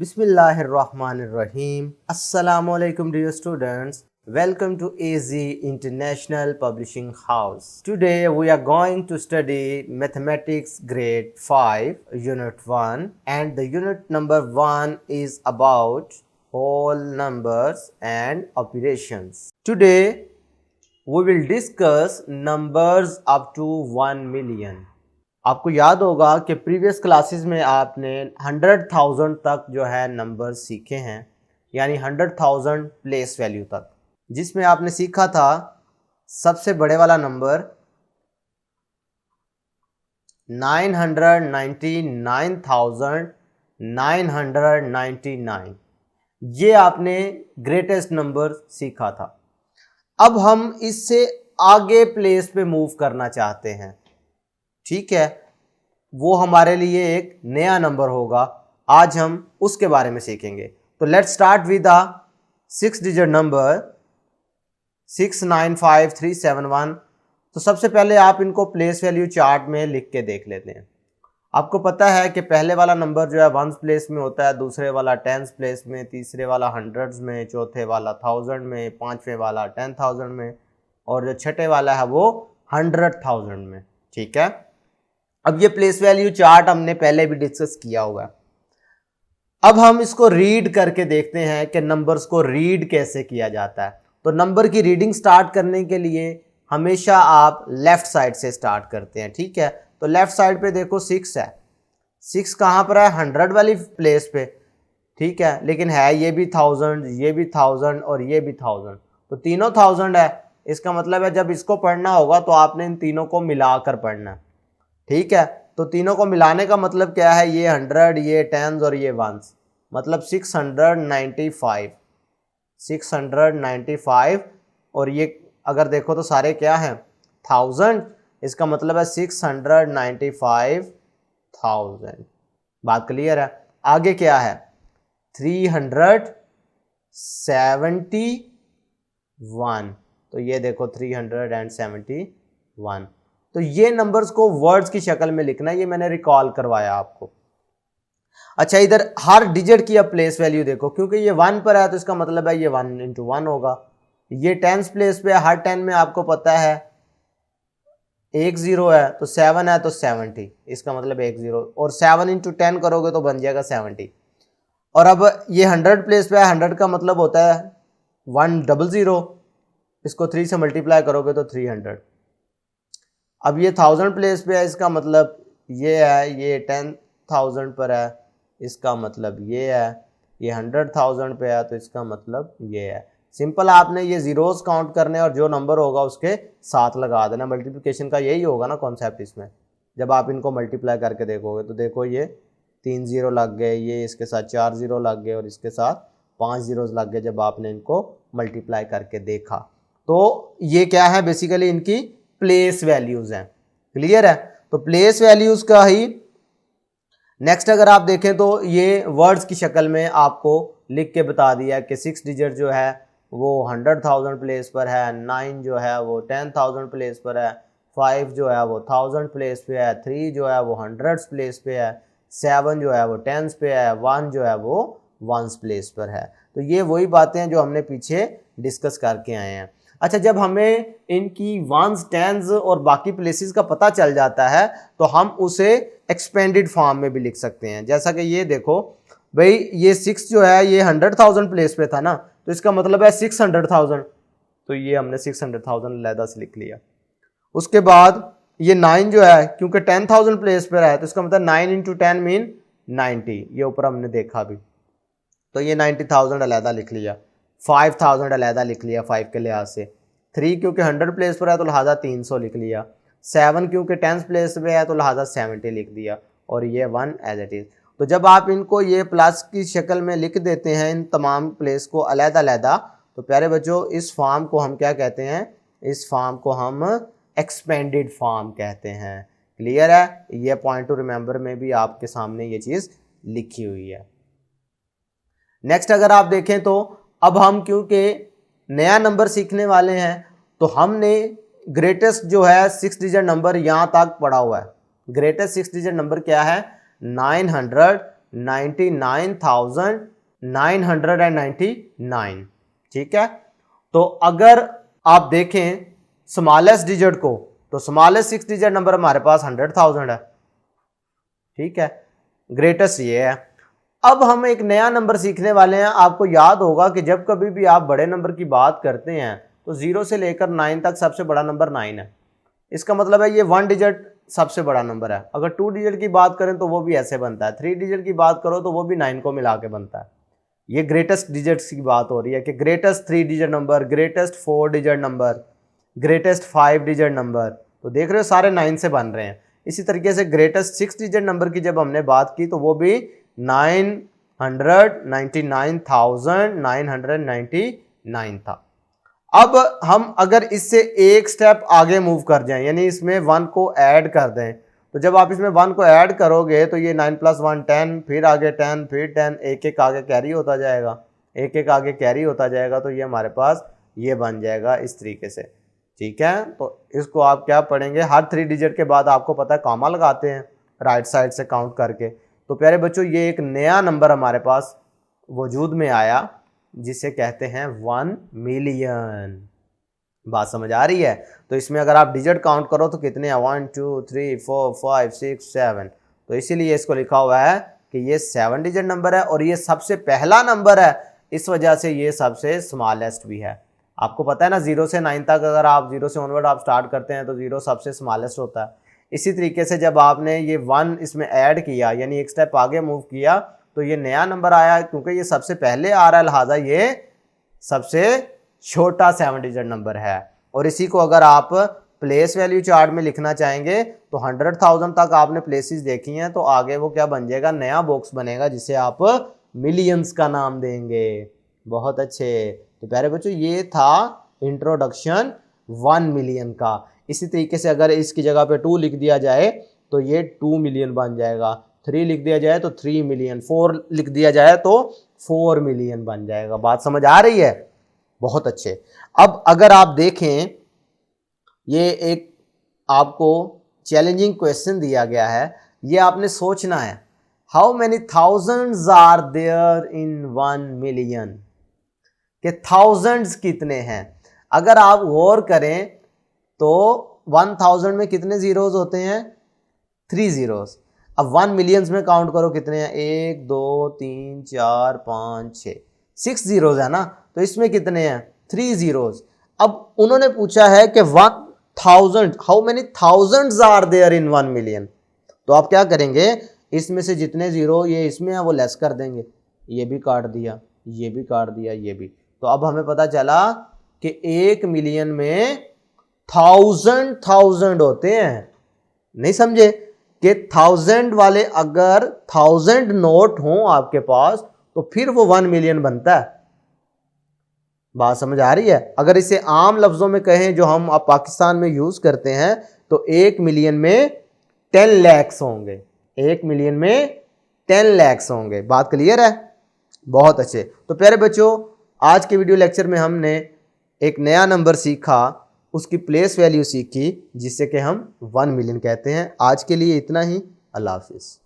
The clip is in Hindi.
Bismillahirrahmanirrahim. Assalamu alaikum dear students. Welcome to AZ International Publishing House. Today we are going to study Mathematics Grade 5 Unit 1, and the unit number 1 is about whole numbers and operations. Today we will discuss numbers up to 1 million. आपको याद होगा कि प्रीवियस क्लासेस में आपने 100,000 तक जो है नंबर सीखे हैं, यानी 100,000 प्लेस वैल्यू तक, जिसमें आपने सीखा था सबसे बड़े वाला नंबर 999,999, ये आपने ग्रेटेस्ट नंबर सीखा था। अब हम इससे आगे प्लेस पे मूव करना चाहते हैं, ठीक है, वो हमारे लिए एक नया नंबर होगा। आज हम उसके बारे में सीखेंगे। तो let's start with the 6 digit number 695371। तो सबसे पहले आप इनको प्लेस वैल्यू चार्ट में लिख के देख लेते हैं। आपको पता है कि पहले वाला नंबर जो है 1s प्लेस में होता है, दूसरे वाला 10s प्लेस में, तीसरे वाला 100s में, चौथे वाला 1000 में, पांचवें वाला 10,000 में, और जो छठे वाला है वो 100,000 में, ठीक है। अब ये प्लेस वैल्यू चार्ट हमने पहले भी डिस्कस किया हुआ है। अब हम इसको रीड करके देखते हैं कि नंबर्स को रीड कैसे किया जाता है। तो नंबर की रीडिंग स्टार्ट करने के लिए हमेशा आप लेफ्ट साइड से स्टार्ट करते हैं, ठीक है। तो लेफ्ट साइड पे देखो 6 है, 6 कहाँ पर है? 100 वाली प्लेस पे, ठीक है, लेकिन है ये भी 1000, ये भी 1000 और ये भी 1000, तो तीनों 1000 है। इसका मतलब है जब इसको पढ़ना होगा तो आपने इन तीनों को मिलाकर पढ़ना है, ठीक है। तो तीनों को मिलाने का मतलब क्या है? ये 100, ये 10s और ये 1s, मतलब 695। और ये अगर देखो तो सारे क्या हैं? 1000। इसका मतलब है 695,000। बात क्लियर है? आगे क्या है? 371। तो ये देखो 371। तो ये नंबर्स को वर्ड्स की शक्ल में लिखना, ये मैंने रिकॉल करवाया आपको। अच्छा, इधर हर डिजिट की अब प्लेस वैल्यू देखो, क्योंकि ये 1 पर है तो इसका मतलब है ये 1 into 1 होगा। ये 10s प्लेस पे है, हर 10 में आपको पता है एक 0 है, तो 7 है तो 70, इसका मतलब 1 0, और 7 into 10 करोगे तो बन जाएगा 70। और अब ये 100 प्लेस पे है, 100 का मतलब होता है 100, इसको 3 से मल्टीप्लाई करोगे तो 300। अब ये 1000 प्लेस पे है, इसका मतलब ये है, ये 10,000 पर है, इसका मतलब ये है, ये 100,000 पे है तो इसका मतलब ये है। सिंपल, आपने ये जीरोस काउंट करने और जो नंबर होगा उसके साथ लगा देना। मल्टीप्लिकेशन का यही होगा ना कॉन्सेप्ट इसमें। जब आप इनको मल्टीप्लाई करके देखोगे तो देखो ये 3 0 लग गए, ये इसके साथ 4 0 लग गए और इसके साथ 5 0 लग गए जब आपने इनको मल्टीप्लाई करके देखा। तो ये क्या है? बेसिकली इनकी प्लेस वैल्यूज हैं। क्लियर है? तो प्लेस वैल्यूज का ही नेक्स्ट अगर आप देखें तो ये वर्ड्स की शक्ल में आपको लिख के बता दिया कि 6 डिजिट जो है वो 100,000 प्लेस पर है, 9 जो है वो 10,000 प्लेस पर है, 5 जो है वो 1000 प्लेस पे है, 3 जो है वो 100 प्लेस पे है, 7 जो है वो 10s पे है, 1 जो है वो 1s प्लेस पर है। तो ये वही बातें हैं जो हमने पीछे डिस्कस करके आए हैं। अच्छा, जब हमें इनकी 1s 10s और बाकी प्लेसेस का पता चल जाता है तो हम उसे एक्सपेंडेड फॉर्म में भी लिख सकते हैं। जैसा कि ये देखो भाई, ये 6 जो है ये 100,000 प्लेस पे था ना, तो इसका मतलब है 600,000, तो ये हमने 600,000 अलहदा से लिख लिया। उसके बाद ये 9 जो है, क्योंकि 10,000 प्लेस पर है तो इसका मतलब 9 into 10 मीन 90, ये ऊपर हमने देखा भी, तो ये 90,000 अलहदा लिख लिया। 5,000 अलहदा लिख लिया 5 के लिहाज से। 3 क्योंकि 100 प्लेस पर है तो लिहाजा 300 लिख लिया। 7 क्योंकि 10 प्लेस पे है तो लिहाजा 70 लिख दिया, और ये 1 एज इट इज़। तो जब आप इनको ये प्लस की शक्ल में लिख देते हैं इन तमाम प्लेस को अलहदा अलहदा, तो प्यारे बच्चों इस फॉर्म को हम क्या कहते हैं? इस फॉर्म को हम एक्सपेंडेड फॉर्म कहते हैं। क्लियर है? ये पॉइंट टू रिमेंबर में भी आपके सामने ये चीज़ लिखी हुई है। नेक्स्ट अगर आप देखें तो अब हम क्योंकि नया नंबर सीखने वाले हैं तो हमने ग्रेटेस्ट जो है 6 डिजिट नंबर यहाँ तक पढ़ा हुआ है। ग्रेटेस्ट 6 डिजिट नंबर क्या है? 999। 99,999। ठीक है, तो अगर आप देखें स्मॉलेस्ट डिजिट को, तो स्मॉलेस्ट 6 डिजिट नंबर हमारे पास 100,000 है। ठीक है, ग्रेटेस्ट ये है। अब हम एक नया नंबर सीखने वाले हैं। आपको याद होगा कि जब कभी भी आप बड़े नंबर की बात करते हैं तो 0 से लेकर 9 तक सबसे बड़ा नंबर 9 है। इसका मतलब है ये 1 डिजिट सबसे बड़ा नंबर है। अगर 2 डिजिट की बात करें तो वो भी ऐसे बनता है, 3 डिजिट की बात करो तो वो भी 9 को मिला के बनता है। ये ग्रेटेस्ट डिजिट्स की बात हो रही है कि greatest 3 digit number, greatest 4 digit number, greatest 5 digit number, तो देख रहे हो सारे 9 से बन रहे हैं। इसी तरीके से ग्रेटेस्ट 6 डिजिट नंबर की जब हमने बात की तो वो भी 999,999 था। अब हम अगर इससे एक स्टेप आगे मूव कर जाएं, यानी इसमें 1 को ऐड कर दें, तो जब आप इसमें 1 को ऐड करोगे तो ये 9 + 1 10, फिर आगे 10, फिर 10, एक एक आगे कैरी होता जाएगा, एक एक आगे कैरी होता जाएगा, तो ये हमारे पास ये बन जाएगा इस तरीके से। ठीक है, तो इसको आप क्या पढ़ेंगे, हर 3 डिजिट के बाद आपको पता है कॉमा लगाते हैं राइट साइड से काउंट करके। तो प्यारे बच्चों, ये एक नया नंबर हमारे पास वजूद में आया जिसे कहते हैं 1 मिलियन। बात समझ आ रही है? तो इसमें अगर आप डिजिट काउंट करो तो कितने हैं, 1 2 3 4 5 6 7, तो इसीलिए इसको लिखा हुआ है कि ये 7 डिजिट नंबर है और ये सबसे पहला नंबर है, इस वजह से ये सबसे स्मॉलेस्ट भी है। आपको पता है ना, 0 से 9 तक अगर आप 0 से ऑनवर्ड आप स्टार्ट करते हैं तो 0 सबसे स्मॉलेस्ट होता है। इसी तरीके से जब आपने ये 1 इसमें ऐड किया, यानी एक स्टेप आगे मूव किया, तो ये नया नंबर आया, क्योंकि ये सबसे पहले आ रहा है, लिहाजा ये सबसे छोटा 7 डिजिट नंबर है। और इसी को अगर आप प्लेस वैल्यू चार्ट में लिखना चाहेंगे तो 100,000 तक आपने प्लेसेस देखी हैं, तो आगे वो क्या बन जाएगा, नया बॉक्स बनेगा जिसे आप मिलियंस का नाम देंगे। बहुत अच्छे। तो प्यारे बच्चों, ये था इंट्रोडक्शन 1 मिलियन का। इसी तरीके से अगर इसकी जगह पे 2 लिख दिया जाए तो ये 2 मिलियन बन जाएगा, 3 लिख दिया जाए तो 3 मिलियन, 4 लिख दिया जाए तो 4 मिलियन बन जाएगा। बात समझ आ रही है? बहुत अच्छे। अब अगर आप देखें, ये एक आपको चैलेंजिंग क्वेश्चन दिया गया है, ये आपने सोचना है, how many thousands are there in 1 million, के थाउजेंड्स कितने हैं। अगर आप गौर करें तो 1000 में कितने जीरोस होते हैं, 3 जीरोस। अब 1 मिलियंस में काउंट करो कितने हैं, 1 2 3 4 5 6, 6 जीरोस है ना, तो इसमें कितने हैं, 3 जीरोस। अब उन्होंने पूछा है कि 1000, how many thousands are there in 1 million. तो आप क्या करेंगे, इसमें से जितने जीरो ये इसमें है वो लेस कर देंगे, ये भी काट दिया, ये भी काट दिया, ये भी। तो अब हमें पता चला कि 1 मिलियन में 1000 होते हैं। नहीं समझे कि 1000 वाले अगर 1000 नोट हों आपके पास तो फिर वो 1 मिलियन बनता है। बात समझ आ रही है? अगर इसे आम लफ्जों में कहें जो हम अब पाकिस्तान में यूज करते हैं तो 1 मिलियन में 10 लाख होंगे, 1 मिलियन में 10 लाख होंगे। बात क्लियर है? बहुत अच्छे। तो प्यारे बच्चों, आज के वीडियो लेक्चर में हमने एक नया नंबर सीखा, उसकी प्लेस वैल्यू सीखी जिससे कि हम 1 मिलियन कहते हैं। आज के लिए इतना ही। अल्लाह हाफिज़।